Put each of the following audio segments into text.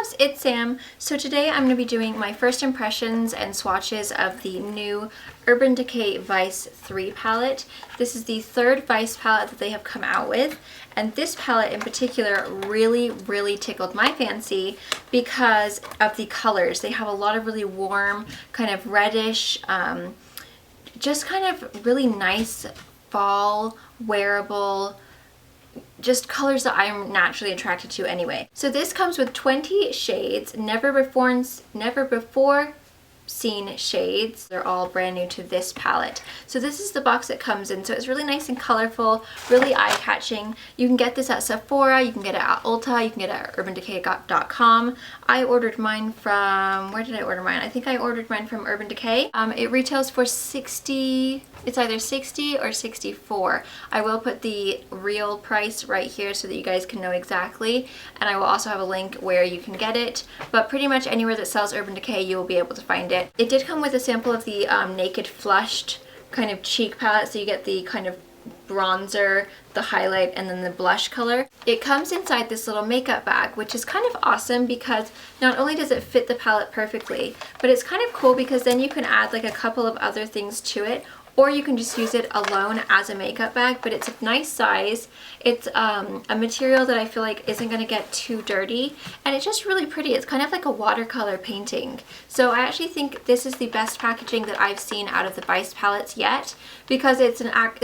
Loves, it's Sam. So today I'm going to be doing my first impressions and swatches of the new Urban Decay Vice 3 palette. This is the third Vice palette that they have come out with, and this palette in particular really tickled my fancy because of the colors. They have a lot of really warm, kind of reddish, just kind of really nice fall wearable, just colors that I'm naturally attracted to anyway. So this comes with 20 shades, never before seen shades. They're all brand new to this palette. So this is the box it comes in. So it's really nice and colorful, really eye-catching. You can get this at Sephora, you can get it at Ulta, you can get it at urbandecay.com. I ordered mine from, where did I order mine? I think I ordered mine from Urban Decay. It retails for $60, it's either $60 or $64. I will put the real price right here so that you guys can know exactly, and I will also have a link where you can get it, but pretty much anywhere that sells Urban Decay you will be able to find it. It did come with a sample of the Naked Flushed kind of cheek palette, so you get the kind of bronzer, the highlight, and then the blush color. It comes inside this little makeup bag, which is kind of awesome because not only does it fit the palette perfectly, but it's kind of cool because then you can add like a couple of other things to it, or you can just use it alone as a makeup bag. But it's a nice size. It's a material that I feel like isn't going to get too dirty, and it's just really pretty. It's kind of like a watercolor painting. So I actually think this is the best packaging that I've seen out of the Vice palettes yet, because it's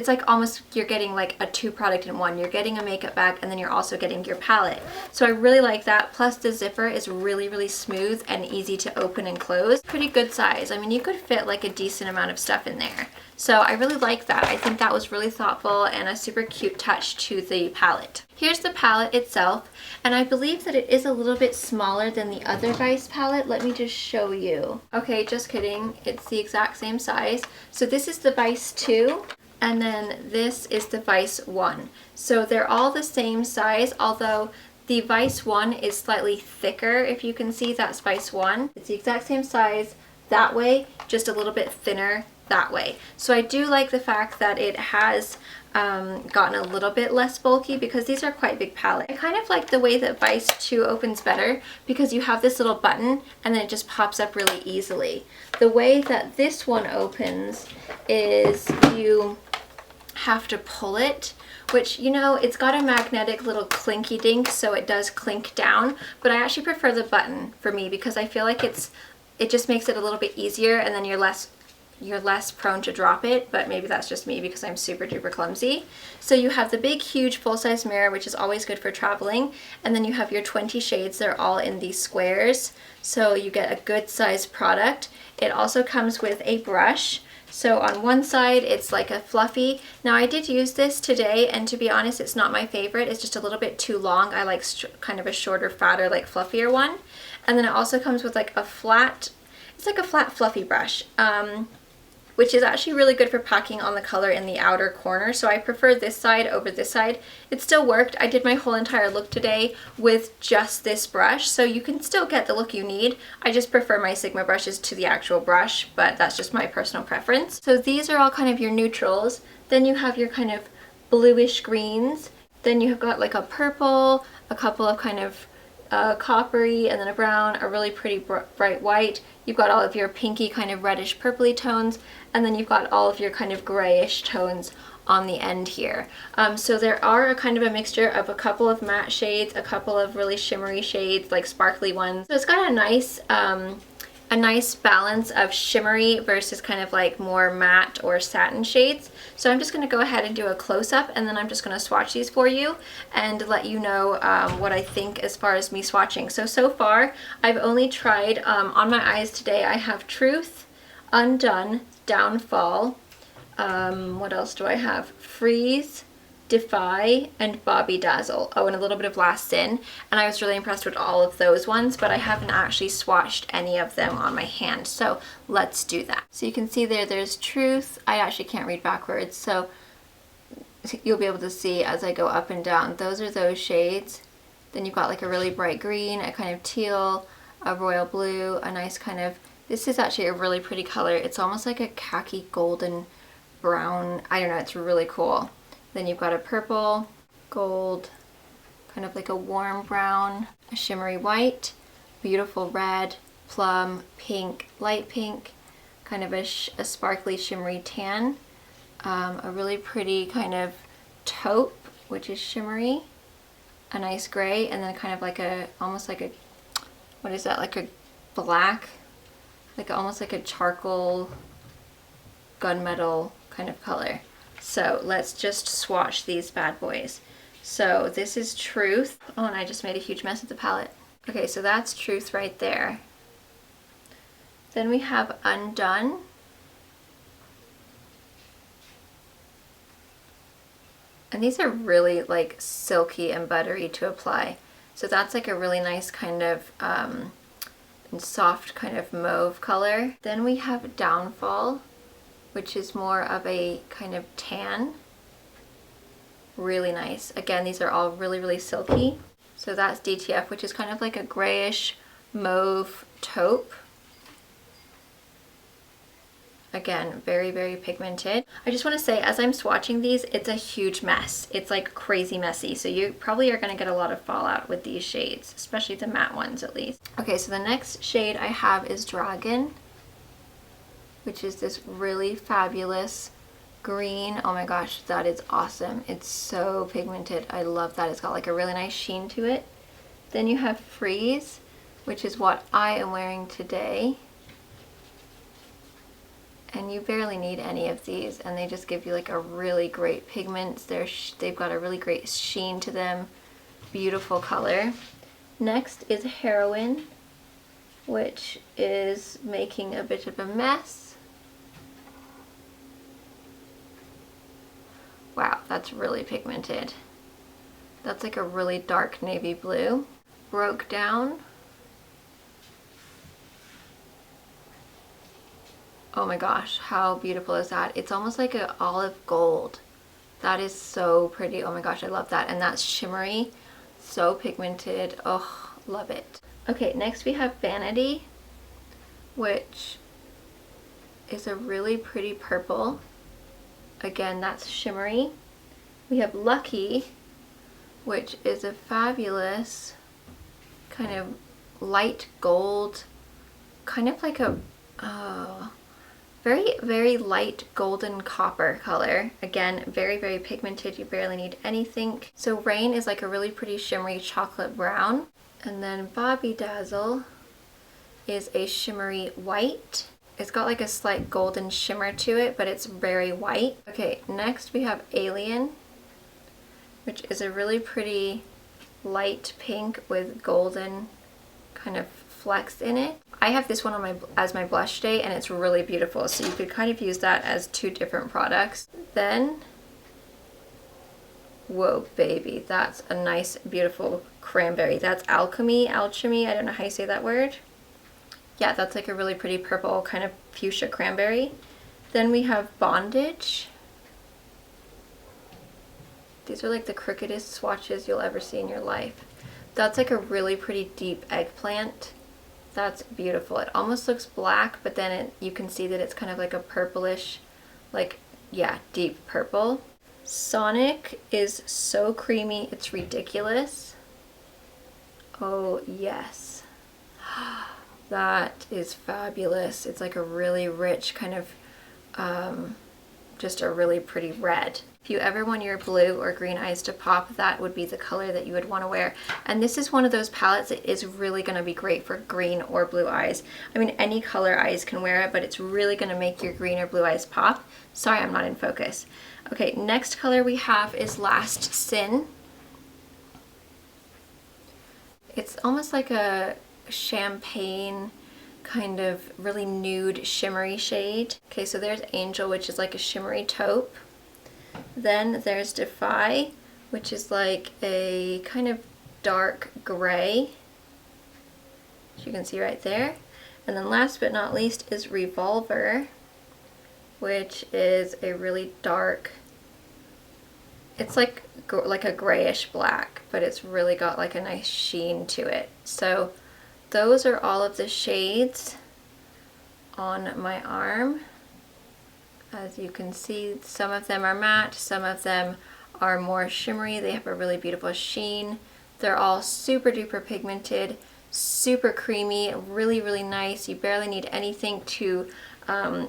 like almost you're getting like a two product in one. You're getting a makeup bag and then you're also getting your palette. So I really like that. Plus the zipper is really smooth and easy to open and close. Pretty good size. I mean, you could fit like a decent amount of stuff in there. So I really like that. I think that was really thoughtful and a super cute touch to the palette. Here's the palette itself, and I believe that it is a little bit smaller than the other Vice palette. Let me just show you. Okay, just kidding. It's the exact same size. So this is the Vice 2, and then this is the Vice 1. So they're all the same size, although the Vice 1 is slightly thicker. If you can see, that's Vice 1. It's the exact same size that way, just a little bit thinner that way. So I do like the fact that it has gotten a little bit less bulky because these are quite big palettes. I kind of like the way that Vice 2 opens better because you have this little button and then it just pops up really easily. The way that this one opens is you have to pull it, which, you know, it's got a magnetic little clinky dink, so it does clink down, but I actually prefer the button for me because I feel like it just makes it a little bit easier, and then you're less prone to drop it, but maybe that's just me because I'm super duper clumsy. So you have the big huge full-size mirror, which is always good for traveling, and then you have your 20 shades. They're all in these squares, so you get a good size product. It also comes with a brush. So on one side it's like a fluffy. Now I did use this today, and to be honest, it's not my favorite. It's just a little bit too long. I like kind of a shorter, fatter, like fluffier one. And then it also comes with like a flat, it's like a flat fluffy brush, which is actually really good for packing on the color in the outer corner. So I prefer this side over this side. It still worked. I did my whole entire look today with just this brush, so you can still get the look you need. I just prefer my Sigma brushes to the actual brush, but that's just my personal preference. So these are all kind of your neutrals. Then you have your kind of bluish greens. Then you've got like a purple, a couple of kind of coppery, and then a brown, a really pretty bright white. You've got all of your pinky kind of reddish purpley tones, and then you've got all of your kind of grayish tones on the end here. So there are a kind of a mixture of a couple of matte shades, a couple of really shimmery shades, like sparkly ones. So it's got a nice balance of shimmery versus kind of like more matte or satin shades. So I'm just going to go ahead and do a close-up, and then I'm just going to swatch these for you and let you know what I think as far as me swatching. So far I've only tried on my eyes today. I have Truth, Undone, Downfall, what else do I have? Freeze, Defy, and Bobby Dazzle. Oh, and a little bit of Last Sin. And I was really impressed with all of those ones, but I haven't actually swatched any of them on my hand. So let's do that. So you can see there's Truth. I actually can't read backwards, so you'll be able to see as I go up and down. Those are those shades. Then you've got like a really bright green, a kind of teal, a royal blue, a nice kind of, this is actually a really pretty color. It's almost like a khaki golden brown. I don't know, it's really cool. Then you've got a purple, gold, kind of like a warm brown, a shimmery white, beautiful red, plum, pink, light pink, kind of a sparkly shimmery tan, a really pretty kind of taupe, which is shimmery, a nice gray, and then kind of like a, almost like a, what is that, like a black, like almost like a charcoal gunmetal kind of color. So let's just swatch these bad boys. So this is Truth. Oh, and I just made a huge mess of the palette. Okay, so that's Truth right there. Then we have Undone. And these are really like silky and buttery to apply. So that's like a really nice kind of soft kind of mauve color. Then we have Downfall, which is more of a kind of tan. Really nice. Again, these are all really, really silky. So that's DTF, which is kind of like a grayish mauve taupe. Again, very, very pigmented. I just want to say, as I'm swatching these, it's a huge mess. It's like crazy messy. So you probably are going to get a lot of fallout with these shades, especially the matte ones at least. Okay, so the next shade I have is Dragon, which is this really fabulous green. Oh my gosh, that is awesome. It's so pigmented. I love that. It's got like a really nice sheen to it. Then you have Freeze, which is what I am wearing today. And you barely need any of these, and they just give you like a really great pigment. They've got a really great sheen to them. Beautiful color. Next is Heroine, which is making a bit of a mess. Wow, that's really pigmented. That's like a really dark navy blue. Broke Down. Oh my gosh, how beautiful is that? It's almost like an olive gold. That is so pretty. Oh my gosh, I love that. And that's shimmery, so pigmented. Oh, love it. Okay, next we have Vanity, which is a really pretty purple. Again, that's shimmery. We have Lucky, which is a fabulous kind of light gold, kind of like a very, very light golden copper color. Again, very, very pigmented. You barely need anything. So Rain is like a really pretty shimmery chocolate brown. And then Bobby Dazzle is a shimmery white. It's got like a slight golden shimmer to it, but it's very white. Okay, next we have Alien, which is a really pretty light pink with golden kind of flecks in it. I have this one on as my blush shade, and it's really beautiful, so you could kind of use that as two different products. Then, whoa baby, that's a nice beautiful cranberry. That's Alchemy, I don't know how you say that word. Yeah, that's like a really pretty purple kind of fuchsia cranberry. Then we have Bondage. These are like the crookedest swatches you'll ever see in your life. That's like a really pretty deep eggplant. That's beautiful. It almost looks black, but then you can see that it's kind of like a purplish, like, yeah, deep purple. Sonic is so creamy, it's ridiculous. Oh, yes. That is fabulous. It's like a really rich kind of, just a really pretty red. If you ever want your blue or green eyes to pop, that would be the color that you would want to wear. And this is one of those palettes that is really going to be great for green or blue eyes. I mean, any color eyes can wear it, but it's really going to make your green or blue eyes pop. Sorry, I'm not in focus. Okay, next color we have is Last Sin. It's almost like a champagne kind of really nude shimmery shade. Okay, so there's Angel, which is like a shimmery taupe. Then there's Defy, which is like a kind of dark gray, as you can see right there. And then last but not least is Revolver, which is a really dark, it's like a grayish black, but it's really got like a nice sheen to it. So those are all of the shades on my arm. As you can see, some of them are matte, some of them are more shimmery. They have a really beautiful sheen. They're all super duper pigmented, super creamy, really, really nice. You barely need anything to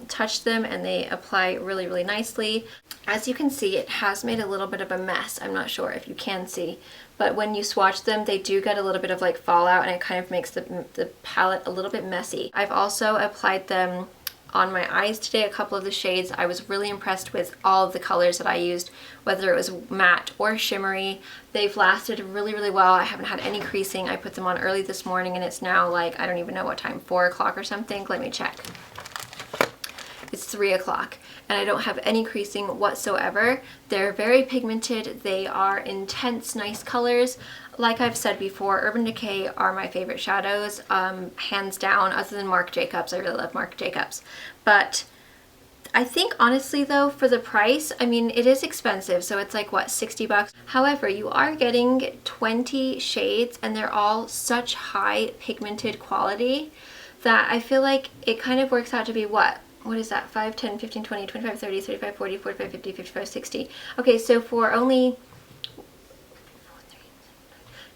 touch them, and they apply really, really nicely. As you can see, it has made a little bit of a mess. I'm not sure if you can see, but when you swatch them, they do get a little bit of like fallout, and it kind of makes the palette a little bit messy. I've also applied them on my eyes today, a couple of the shades. I was really impressed with all of the colors that I used, whether it was matte or shimmery. They've lasted really, really well. I haven't had any creasing. I put them on early this morning, and it's now like, I don't even know what time, 4 o'clock or something. Let me check. It's 3 o'clock, and I don't have any creasing whatsoever. They're very pigmented. They are intense, nice colors. Like I've said before, Urban Decay are my favorite shadows, hands down, other than Marc Jacobs. I really love Marc Jacobs. But I think honestly though, for the price, I mean, it is expensive, so it's like, what, 60 bucks? However, you are getting 20 shades, and they're all such high pigmented quality that I feel like it kind of works out to be what is that, 5, 10, 15, 20, 25, 30, 35, 40, 45, 50, 55, 60. Okay, so for only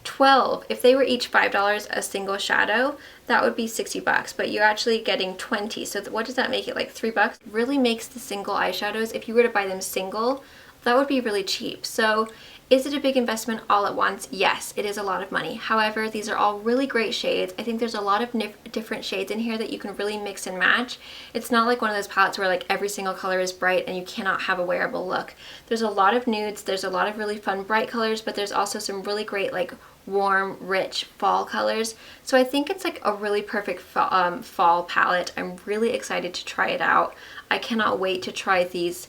12, if they were each $5 a single shadow, that would be 60 bucks, but you're actually getting 20. So what does that make it, like 3 bucks? Really makes the single eyeshadows, if you were to buy them single, that would be really cheap. So is it a big investment all at once? Yes, it is a lot of money. However, these are all really great shades. I think there's a lot of different shades in here that you can really mix and match. It's not like one of those palettes where like every single color is bright and you cannot have a wearable look. There's a lot of nudes, there's a lot of really fun bright colors, but there's also some really great like warm, rich fall colors. So I think it's like a really perfect fall palette. I'm really excited to try it out. I cannot wait to try these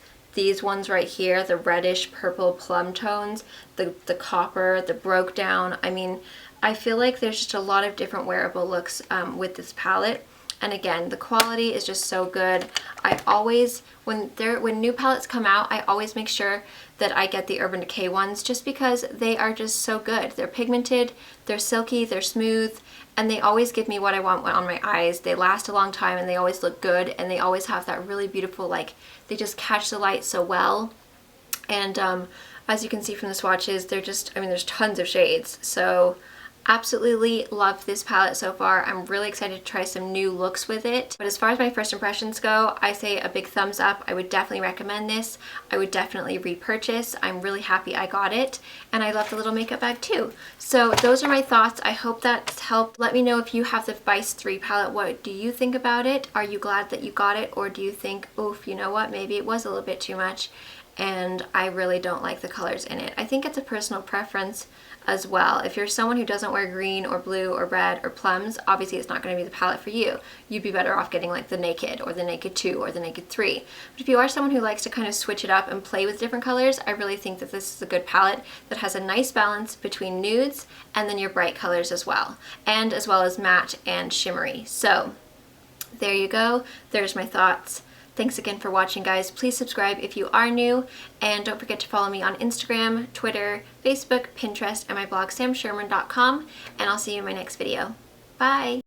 ones right here, the reddish purple plum tones, the copper, the broke down. I mean, I feel like there's just a lot of different wearable looks with this palette. And again, the quality is just so good. I always, when new palettes come out, I always make sure that I get the Urban Decay ones, just because they are just so good. They're pigmented, they're silky, they're smooth, and they always give me what I want on my eyes. They last a long time, and they always look good, and they always have that really beautiful, like, they just catch the light so well. And as you can see from the swatches, they're just, I mean, there's tons of shades. So absolutely love this palette so far. I'm really excited to try some new looks with it. But as far as my first impressions go, I say a big thumbs up. I would definitely recommend this. I would definitely repurchase. I'm really happy I got it. And I love the little makeup bag too. So those are my thoughts. I hope that's helped. Let me know if you have the Vice 3 palette. What do you think about it? Are you glad that you got it? Or do you think, oof, you know what, maybe it was a little bit too much and I really don't like the colors in it? I think it's a personal preference as well. If you're someone who doesn't wear green or blue or red or plums, obviously it's not going to be the palette for you. You'd be better off getting like the Naked or the Naked 2 or the Naked 3. But if you are someone who likes to kind of switch it up and play with different colors, I really think that this is a good palette that has a nice balance between nudes and then your bright colors as well. And as well as matte and shimmery. So there you go. There's my thoughts. Thanks again for watching, guys. Please subscribe if you are new, and don't forget to follow me on Instagram, Twitter, Facebook, Pinterest, and my blog samschuerman.com, and I'll see you in my next video. Bye!